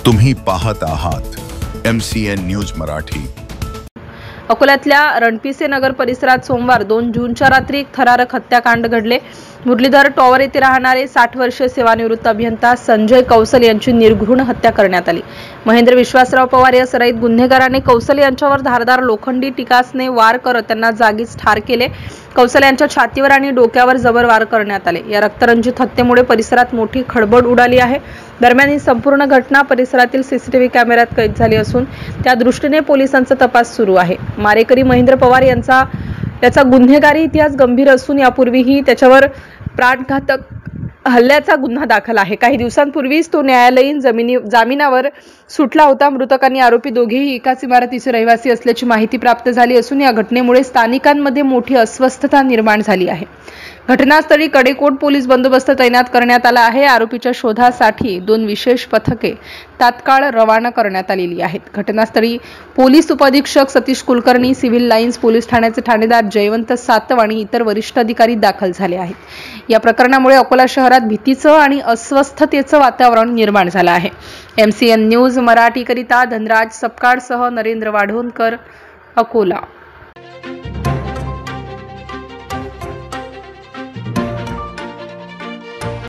तुम्ही पाहत आहात MCN न्यूज मराठी। अकोल्यातल्या रणपिसे नगर परिसरात सोमवार 2 जूनच्या रात्री एक थरारक हत्याकांड घडले। मुरलीधर टॉवर येथे राहणारे 60 वर्षीय सेवानिवृत्त अभियंता संजय कौसल यांची निर्घृण हत्या करण्यात आली। महेंद्र विश्वासराव पवार या सराईत गुन्हेगाराने कौसल यांच्यावर धारदार लोखंडी टिकासने वार करत त्यांना जागीच ठार केले। कौसल यांच्या छातीवर आणि डोक्यावर जबर वार करण्यात आले। या रक्तरंजित हत्येमुळे परिसरात मोठी खळबळ उडाली आहे। दरम्यान ही संपूर्ण घटना परिसरातील सीसीटीव्ही कॅमेऱ्यात कैद झाली असून त्या दृष्टीने पोलिसांचा तपास सुरू आहे। मारेकरी महेंद्र पवार याचा गुन्हेगारी इतिहास गंभीर असून यापूर्वीही त्याच्यावर प्राणघातक हल्ल्याचा गुन्हा दाखल आहे। काही दिवसांपूर्वीच तो न्यायालयीन जामिनावर सुटला होता। मृतकांनी आरोपी दोघेही एकाच इमारतीचे रहिवासी असल्याची माहिती प्राप्त झाली असून या घटनेमुळे स्थानिकांमध्ये मोठी अस्वस्थता निर्माण झाली आहे। घटनास्थळी कडेकोट पोलीस बंदोबस्त तैनात करण्यात आला आहे। आरोपीच्या शोधासाठी 2 विशेष पथके तात्काळ रवाना करण्यात आलेली आहेत। घटनास्थळी पोलीस उपअधीक्षक Satish Kulkarni, civil lines police ठाण्याचे ठाणेदार जयवंत सातव आणि इतर वरिष्ठ अधिकारी दाखल झाले आहेत। या प्रकरणामुळे अकोला शहरात भीतीचं आणि अस्वस्थतेचं वातावरण निर्माण झालं आहे। MCN न्यूज मराठीकरिता धनराज सपकाळसह नरेंद्र वाढोणकर, अकोला।